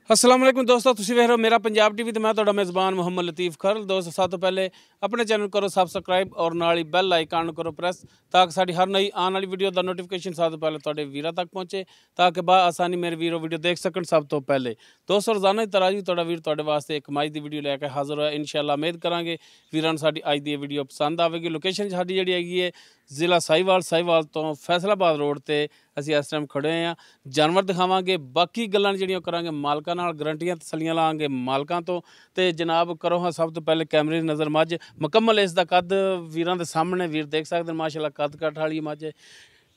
अस्सलाम वालेकुम दोस्तों, तुसीं वेख रहे हो मेरा पंजाब टीवी। तो मैं तुहाडा मेज़बान मुहम्मद लतीफ़ खरल। दोस्तों, सब तो पहले अपने चैनल करो सबसक्राइब और नाल ही बैल आइकन करो प्रेस, ताकि साडी हर नई आने वाली वीडियो का नोटिफिकेशन सब तो पहले तुहाडे वीरां तक पहुँचे, ताकि आसानी मेरे वीरों वीडियो देख सकन सब तो पहले। दोस्तों, रोज़ाना की तरह जी तुहाडा वीर तुहाडे वास्ते एक कमाई की वीडियो लैके हाज़र होया। इंशाअल्लाह उम्मीद करांगे वीरां नूं साडी अज दी वीडियो पसंद आवेगी। लोकेशन साडी जिहड़ी हैगी है ज़िला साहिवाल तो फैसलाबाद रोड ते ਅਸੀਂ ਇਸ ਟਾਈਮ ਖੜੇ ਆ। ਜਾਨਵਰ ਦਿਖਾਵਾਂਗੇ, ਬਾਕੀ ਗੱਲਾਂ ਜਿਹੜੀਆਂ ਕਰਾਂਗੇ ਮਾਲਕਾਂ ਨਾਲ, ਗਰੰਟੀਆਂ ਤਸੱਲੀਆਂ ਲਾਂਗੇ ਮਾਲਕਾਂ ਤੋਂ। ਤੇ ਜਨਾਬ ਕਰੋ ਹਾਂ ਸਭ ਤੋਂ ਪਹਿਲੇ ਕੈਮਰੇ ਦੀ ਨਜ਼ਰ ਮੱਝ ਮੁਕੰਮਲ ਇਸ ਦਾ ਕੱਦ ਵੀਰਾਂ ਦੇ ਸਾਹਮਣੇ ਵੀਰ ਦੇਖ ਸਕਦੇ ਨੇ। ਮਾਸ਼ਾਅੱਲਾ ਕੱਦ ਕੱਟ ਵਾਲੀ ਮੱਝ ਹੈ,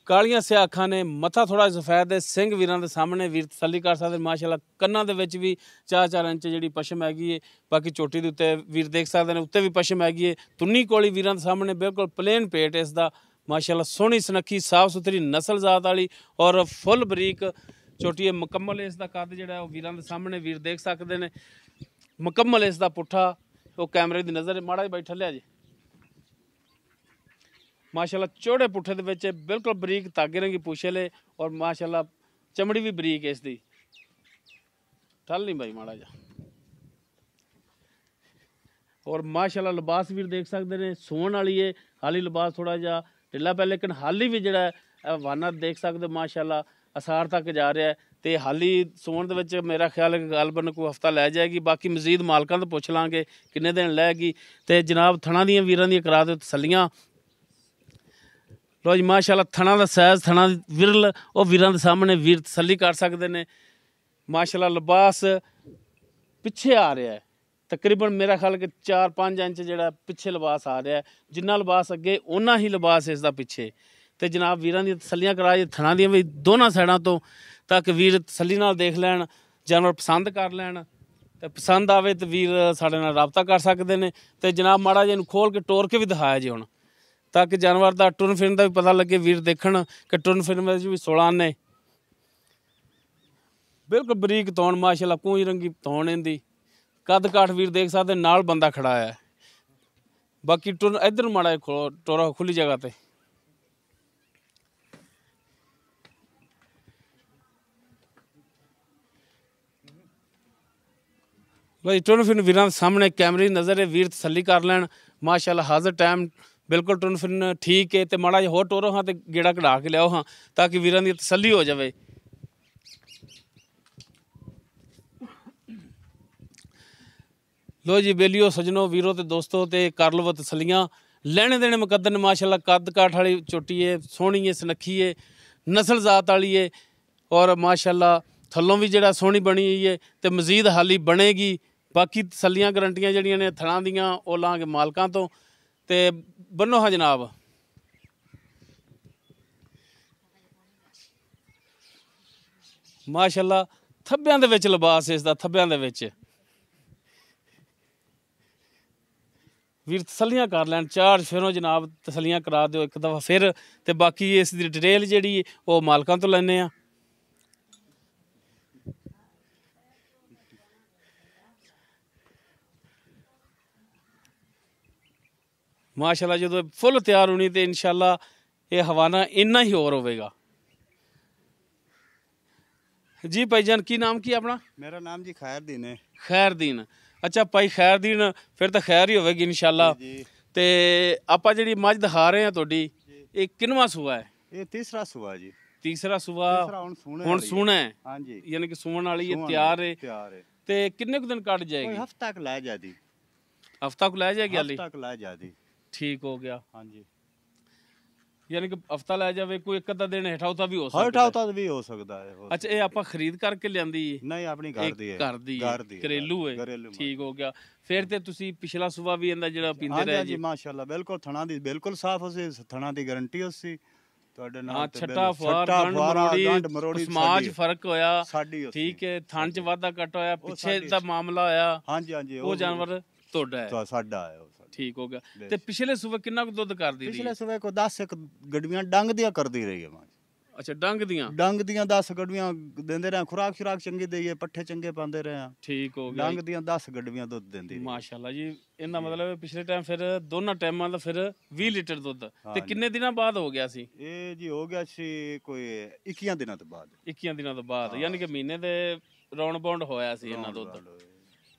ਕਾਲੀਆਂ ਸਿਆਹ ਅੱਖਾਂ ਨੇ, ਮੱਥਾ ਥੋੜਾ ਸਫੈਦ ਹੈ, ਸਿੰਘ ਵੀਰਾਂ ਦੇ ਸਾਹਮਣੇ ਵੀਰ ਤਸੱਲੀ ਕਰ ਸਕਦੇ। ਮਾਸ਼ਾਅੱਲਾ ਕੰਨਾਂ ਦੇ ਵਿੱਚ ਵੀ 4-4 ਇੰਚ ਜਿਹੜੀ ਪਸ਼ਮ ਹੈਗੀ ਹੈ। ਬਾਕੀ ਚੋਟੀ ਦੇ ਉੱਤੇ ਵੀਰ ਦੇਖ ਸਕਦੇ ਨੇ, ਉੱਤੇ ਵੀ ਪਸ਼ਮ ਹੈਗੀ ਹੈ। ਤੁੰਨੀ ਕੋਲੀ ਵੀਰਾਂ ਦੇ ਸਾਹਮਣੇ ਬਿਲਕੁਲ ਪਲੇਨ ਪੇਟ ਇਸ ਦਾ। माशाअल्लाह सोहनी सुनखी साफ सुथरी नस्ल जात वाली और फुल बरीक चोटी है। मुकम्मल इसका कद जोड़ा वीरां दे सामने वीर देख सकते हैं। मुकम्मल इसका पुट्ठा वो कैमरे की नज़र माड़ा जी बैठा लिया जी। माशाअल्लाह चौड़े पुट्ठे दे विच बिल्कुल बरीक धागे रंगी पूछे ले और माशाअल्लाह चमड़ी भी बरीक है इसकी। ठल नहीं भाई माड़ा जा। और माशाअल्लाह लिबास भी देख सकते हैं, सोहन वाली है। हाली लिबास थोड़ा जा ढिला पै, लेकिन हाली भी जोड़ा वाना देख सकते माशाअल्लाह असार तक जा रहा है। तो हाली सोन दे मेरा ख्याल है कि गालबन कोई हफ्ता लै जाएगी। बाकी मजीद मालकां तो पुछ लांगे किन्ने दिन लैगी। तो जनाब थणा दियां वीरां दी करा दो तसल्लियां। लो जी माशाअल्लाह थणा दा सैज, थणा विरल वो वीरां दे सामने वीर तसल्ली कर सकते हैं। माशाअल्लाह लिबास पिछे आ रहा है, तकरीबन मेरा ख्याल कि 4-5 इंच जोड़ा पिछे लिबास आ रहा है। जिन्ना लिबास अगे उन्ना ही लिबास इसका पिछे। तो जनाब वीरां दी तसल्लियां कराए थणा दियां भी दोनों साइडों तो, ताकि वीर तसल्ली नाल देख लैन, जानवर पसंद कर लैन। तो पसंद आवे तो वीर साडे नाल राबता कर सकते हैं। तो जनाब माड़ा जिहा इहनूं खोल के टोर के भी दिखाया जी हुण, ताकि जानवर का टुरन फिरन का भी पता लगे, वीर देखण कि टुरन फिरन में भी 16 आने। बिल्कुल बरीक तौण माशाअल्लाह कूंज रंगी तौण इहदी। कद काठ वीर देख सकते नाल बंदा खड़ा है। बाकी टुर इधर माड़ा खोलो टोरा खुली जगह ते। भाई टुरन फिरन वीरां सामने कैमरे की नज़र है, वीर तसल्ली कर लैन। माशाअल्लाह हाज़र टाइम बिल्कुल टुरन फिरन ठीक है। तो माड़ा जिहा होर टोरो हाँ तो गेड़ा कढ़ा के लियाओ हाँ, ताकि वीरां दी तसल्ली हो जाए। लो जी बेलियो सजनों वीरों ते दोस्तों, ते कर लवो तसल्लियां। लैने देने मुकद्दर ने। माशाअल्लाह कद काठ वाली चोटी है, सोहनी है, सुनखी है, नस्ल जात वाली है। और माशाअल्लाह थल्लों भी जोड़ा सोहनी बनी हुई है, तो मजीद हाली बनेगी। बाकी तसल्लियां गरंटियां जड़ियां ने थणा दियां वो लांगे मालकां तो। ते बनो हाँ जनाब। माशाअल्लाह थब्बियां दे विच लिबास इसदा, थब्बियां दे विच वीर तसल्लियां कर लैन। चार फिरों जनाब तसल्लियां करा दो एक दफ़ा फिर। तो बाकी इसकी डिटेल जी वो मालकां तो लैने आ। माशाअल्लाह जो फुल तैयार होनी तो इंशाअल्लाह ये हवाना इन्ना ही और होगा जी। भाईजान की नाम की अपना? मेरा नाम जी खैरदीन है। खैरदीन, अच्छा भाई खैरदीन, फिर तो खैर ही होगी इंशाअल्लाह। तो आप जी मझ दिखा रहे हैं थोड़ी, ये किनवा सूआ है? ये तीसरा सूआ जी। तीसरा सूआ हुण सूना है। हाँ जी, यानी कि सून वाली है, तैयार है। तो किन्ने दिन कट जाएगी? हफ्ता क लै जाती। हफ्ता को लै जाएगी हाली? हफ्ता क लै जाती। ठीक हो गया। हाँ जी, यानी कि हफ्ता लै जाए, कोई एक अद्धा दिन हेठा उठा भी हो सकता है। हेठा उठा भी हो सकता है। अच्छा ये आप खरीद करके लियांदी? नहीं, अपनी घर दी है। घर दी घरेलू है। ठीक हो गया। फिर तो तुसी पिछला सुबह भी इंदा जेड़ा पींदे रहे जी? माशाअल्लाह बिल्कुल थणा दी बिल्कुल साफ उसी थणा दी गारंटी उसी ਤੁਹਾਡੇ ਨਾਲ। हाँ छट्टा फुआर गंड मरोड़ी समाज फर्क होया। ठीक है, थन च वाधा घट होया, पिछे दा मामला होया। हाँ जी, हाँ जी, वो जानवर ਤੁਹਾਡਾ है? ਸਾਡਾ ਹੈ ਉਹ। ठीक हो गया। ਤੇ ਪਿਛਲੇ ਸੂਬੇ ਕਿੰਨਾ ਕੁ ਦੁੱਧ ਕਰਦੀ ਰਹੀ? ਪਿਛਲੇ ਸੂਬੇ ਕੋ 10 ਗੱਡੀਆਂ ਡੰਗ ਦੀਆਂ ਕਰਦੀ ਰਹੀ ਹੈ ਮਾਂ। अच्छा डंग दियां 10 गड्डियां देंदे रहे। खुराक शुराक चंगी देइए, पट्ठे चंगे पांदे रहे। ठीक हो गया। डंग दियां 10 गड्डियां दुध देंदी माशाअल्लाह जी। इनका मतलब पिछले टाइम फिर दोनों टाइमां दा फिर 20 लीटर दुध। ते किन्ने दिनां बाद हो गया सी? ये जी हो गया सी कोई 21 दिनों तो बाद। 21 दिनों तो बाद, यानी कि महीने दे ਰਾਉਂਡ ਬਾਉਂਡ ਹੋਇਆ ਸੀ ਇਹਨਾਂ ਦੁੱਧ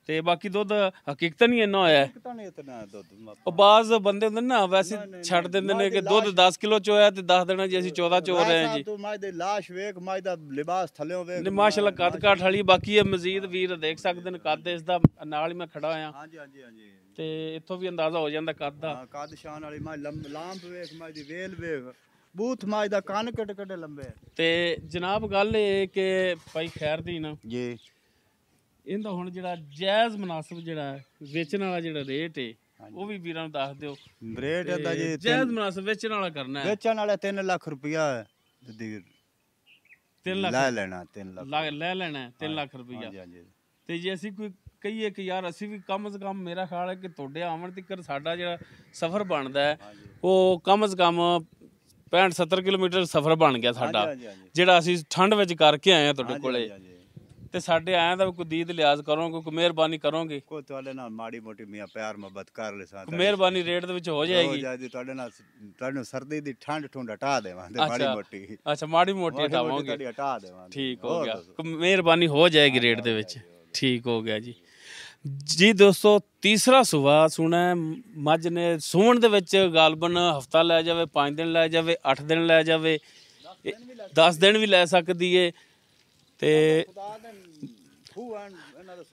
ਤੇ ਬਾਕੀ ਦੁੱਧ ਹਕੀਕਤਨ ਹੀ ਇੰਨਾ ਹੋਇਆ ਹੈ। ਪਤਾ ਨਹੀਂ ਇਤਨਾ ਦੁੱਧ ਉਹ ਬਾਜ਼ ਬੰਦੇ ਹੁੰਦੇ ਨਾ ਵੈਸੇ ਛੱਡ ਦਿੰਦੇ ਨੇ ਕਿ ਦੁੱਧ 10 ਕਿਲੋ ਚ ਹੋਇਆ ਤੇ 10 ਦੇਣਾ ਜੀ ਅਸੀਂ 14 ਚ ਹੋ ਰਹੇ ਹਾਂ ਜੀ। ਤੂੰ ਮਾਈ ਦੇ ਲਾਸ਼ ਵੇਖ ਮਾਈ ਦਾ ਲਿਬਾਸ ਥੱਲੇ ਵੇਖ ਨੇ ਮਾਸ਼ਾਅੱਲਾ ਕੱਦ ਕਾਠ ਵਾਲੀ ਬਾਕੀ ਇਹ ਮਜ਼ੀਦ ਵੀਰ ਦੇਖ ਸਕਦੇ ਨੇ ਕੱਦ ਇਸ ਦਾ ਨਾਲ ਹੀ ਮੈਂ ਖੜਾ ਹੋਇਆ ਹਾਂਜੀ ਹਾਂਜੀ ਹਾਂਜੀ ਤੇ ਇੱਥੋਂ ਵੀ ਅੰਦਾਜ਼ਾ ਹੋ ਜਾਂਦਾ ਕੱਦ ਦਾ। ਹਾਂ ਕੱਦ ਸ਼ਾਨ ਵਾਲੀ ਮਾਈ ਲਾਂਬ ਵੇਖ ਮਾਈ ਦੀ ਵੇਲ ਵੇਖ ਬੂਥ ਮਾਈ ਦਾ ਕੰਨ ਕੱਟ ਲੰਬੇ ਤੇ ਜਨਾਬ ਗੱਲ ਇਹ ਕਿ ਭਾਈ ਖੈਰਦੀਨ ਜੀ ਇਹਦਾ ਹੁਣ ਜਿਹੜਾ ਜਾਇਜ਼ ਮੁਨਾਸਬ ਜਿਹੜਾ ਵੇਚਣ ਵਾਲਾ ਜਿਹੜਾ ਰੇਟ ਹੈ ਉਹ ਵੀ ਵੀਰਾਂ ਨੂੰ ਦੱਸ ਦਿਓ। ਰੇਟ ਇਹਦਾ ਜੀ ਜਾਇਜ਼ ਮੁਨਾਸਬ ਵੇਚਣ ਵਾਲਾ ਕਰਨਾ ਹੈ ਵੇਚਣ ਵਾਲਾ 3 ਲੱਖ ਰੁਪਇਆ ਦੀ 3 ਲੱਖ ਲੈ ਲੈਣਾ 3 ਲੱਖ ਲੈ ਲੈਣਾ 3 ਲੱਖ ਰੁਪਈਆ। ਹਾਂਜੀ ਹਾਂਜੀ ਤੇ ਜੇ ਅਸੀਂ ਕੋਈ ਕਹੀਏ ਕਿ ਯਾਰ ਅਸੀਂ ਵੀ ਕਮ ਸੇ ਕਮ ਮੇਰਾ ਖਿਆਲ ਹੈ ਕਿ ਤੁਹਾਡੇ ਆਉਣ ਤੱਕ ਸਾਡਾ ਜਿਹੜਾ ਸਫ਼ਰ ਬਣਦਾ ਹੈ ਉਹ ਕਮ ਸੇ ਕਮ 65-70 ਕਿਲੋਮੀਟਰ ਸਫ਼ਰ ਬਣ ਗਿਆ ਸਾਡਾ ਜਿਹੜਾ ਅਸੀਂ ਠੰਡ ਵਿੱਚ ਕਰਕੇ ਆਏ ਆ ਤੁਹਾਡੇ ਕੋਲੇ ਤੇ ਸਾਡੇ ਆਇਆਂ ਦਾ ਕੋਈ ਦੀਦ ਲਿਆਜ਼ ਕਰੋਗੇ ਕੋਈ ਮਿਹਰਬਾਨੀ ਕਰੋਗੇ ਕੋਈ ਤੁਹਾਡੇ ਨਾਲ ਮਾੜੀ ਮੋਟੀ ਮੀਆਂ ਪਿਆਰ ਮੁਹੱਬਤ ਕਰ ਲੈ ਸਾਂ ਮਿਹਰਬਾਨੀ ਰੇਟ ਦੇ ਵਿੱਚ ਹੋ ਜਾਏਗੀ। ਤੁਹਾਡੇ ਨਾਲ ਤੁਹਾਨੂੰ ਸਰਦੀ ਦੀ ਠੰਡ ਠੁੰਡ ਹਟਾ ਦੇਵਾਂਗੇ ਮਾੜੀ ਮੋਟੀ। ਅੱਛਾ ਮਾੜੀ ਮੋਟੀ ਹਟਾਵਾਂਗੇ ਹਟਾ ਦੇਵਾਂਗੇ ਠੀਕ ਹੋ ਗਿਆ ਮਿਹਰਬਾਨੀ ਹੋ ਜਾਏਗੀ ਰੇਟ ਦੇ ਵਿੱਚ ਠੀਕ ਹੋ ਗਿਆ ਜੀ। ਜੀ ਦੋਸਤੋ ਤੀਸਰਾ ਸੁਭਾ ਸੁਣਾ ਮੱਝ ਨੇ ਸੂਣ ਦੇ ਵਿੱਚ ਗਾਲਬਨ ਹਫਤਾ ਲੈ ਜਾਵੇ 5 ਦਿਨ ਲੈ ਜਾਵੇ 8 ਦਿਨ ਲੈ ਜਾਵੇ 10 ਦਿਨ ਵੀ ਲੈ ਸਕਦੀ ਏ ਤੇ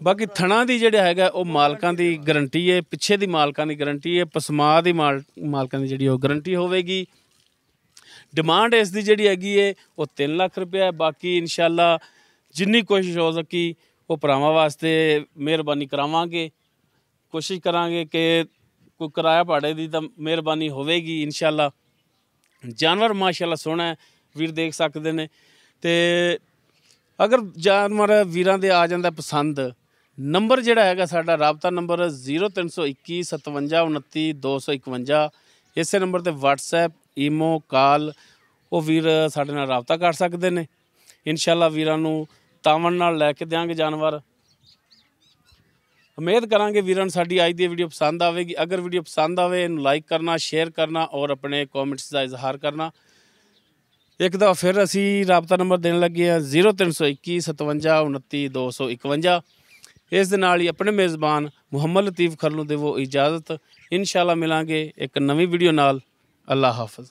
ਬਾਕੀ ਥਣਾ ਦੀ ਜਿਹੜਾ ਹੈਗਾ ਉਹ ਮਾਲਕਾਂ ਦੀ ਗਰੰਟੀ ਹੈ ਪਿੱਛੇ ਦੀ ਮਾਲਕਾਂ ਦੀ ਗਰੰਟੀ ਹੈ ਪਸਮਾ ਦੀ ਮਾਲਕਾਂ ਦੀ ਜਿਹੜੀ ਉਹ ਗਰੰਟੀ ਹੋਵੇਗੀ। ਡਿਮਾਂਡ ਇਸ ਦੀ ਜਿਹੜੀ ਹੈਗੀ ਹੈ ਉਹ 3 ਲੱਖ ਰੁਪਇਆ ਬਾਕੀ ਇਨਸ਼ਾਅੱਲਾ ਜਿੰਨੀ ਕੋਸ਼ਿਸ਼ ਹੋ ਸਕੀ ਉਹ ਭਰਾਵਾਂ ਵਾਸਤੇ ਮਿਹਰਬਾਨੀ ਕਰਾਵਾਂਗੇ ਕੋਸ਼ਿਸ਼ ਕਰਾਂਗੇ ਕਿ ਕੋਈ ਕਿਰਾਇਆ ਭਾੜੇ ਦੀ ਤਾਂ ਮਿਹਰਬਾਨੀ ਹੋਵੇਗੀ ਇਨਸ਼ਾਅੱਲਾ। ਜਾਨਵਰ ਮਾਸ਼ਾਅੱਲਾ ਸੋਹਣਾ ਵੀਰ ਦੇਖ ਸਕਦੇ ਨੇ ਤੇ ਅਗਰ ਜਾਨਵਰ ਵੀਰਾਂ ਦੇ ਆ ਜਾਂਦਾ ਪਸੰਦ ਨੰਬਰ ਜਿਹੜਾ ਹੈਗਾ ਸਾਡਾ ਰਾਬਤਾ ਨੰਬਰ 0321 57 29 251 ਇਸੇ ਨੰਬਰ ਤੇ WhatsApp ਈਮੋ ਕਾਲ ਉਹ ਵੀਰ ਸਾਡੇ ਨਾਲ ਰਾਬਤਾ ਕਰ ਸਕਦੇ ਨੇ ਇਨਸ਼ਾਅੱਲਾ ਵੀਰਾਂ ਨੂੰ ਤਾਵਨ ਨਾਲ ਲੈ ਕੇ ਦਿਆਂਗੇ ਜਾਨਵਰ। ਉਮੀਦ ਕਰਾਂਗੇ ਵੀਰਾਂ ਨੂੰ ਸਾਡੀ ਅੱਜ ਦੀ ਵੀਡੀਓ ਪਸੰਦ ਆਵੇਗੀ। ਅਗਰ ਵੀਡੀਓ ਪਸੰਦ ਆਵੇ ਇਹਨੂੰ ਲਾਈਕ ਕਰਨਾ ਸ਼ੇਅਰ ਕਰਨਾ ਔਰ ਆਪਣੇ ਕਮੈਂਟਸ ਦਾ ਇਜ਼ਹਾਰ ਕਰਨਾ। ਇੱਕ ਦਫਾ ਫਿਰ ਅਸੀਂ ਰਾਬਤਾ ਨੰਬਰ ਦੇਣ ਲੱਗੇ ਹਾਂ 0321 57 29 251 ਇਸ ਦੇ ਨਾਲ ਹੀ ਆਪਣੇ ਮੇਜ਼ਬਾਨ ਮੁਹੰਮਦ ਲਤੀਫ ਖਰਲ ਨੂੰ ਦੇਵੋ ਇਜਾਜ਼ਤ। ਇਨਸ਼ਾਅੱਲਾ ਮਿਲਾਂਗੇ ਇੱਕ ਨਵੀਂ ਵੀਡੀਓ ਨਾਲ। ਅੱਲਾ ਹਾਫਿਜ਼।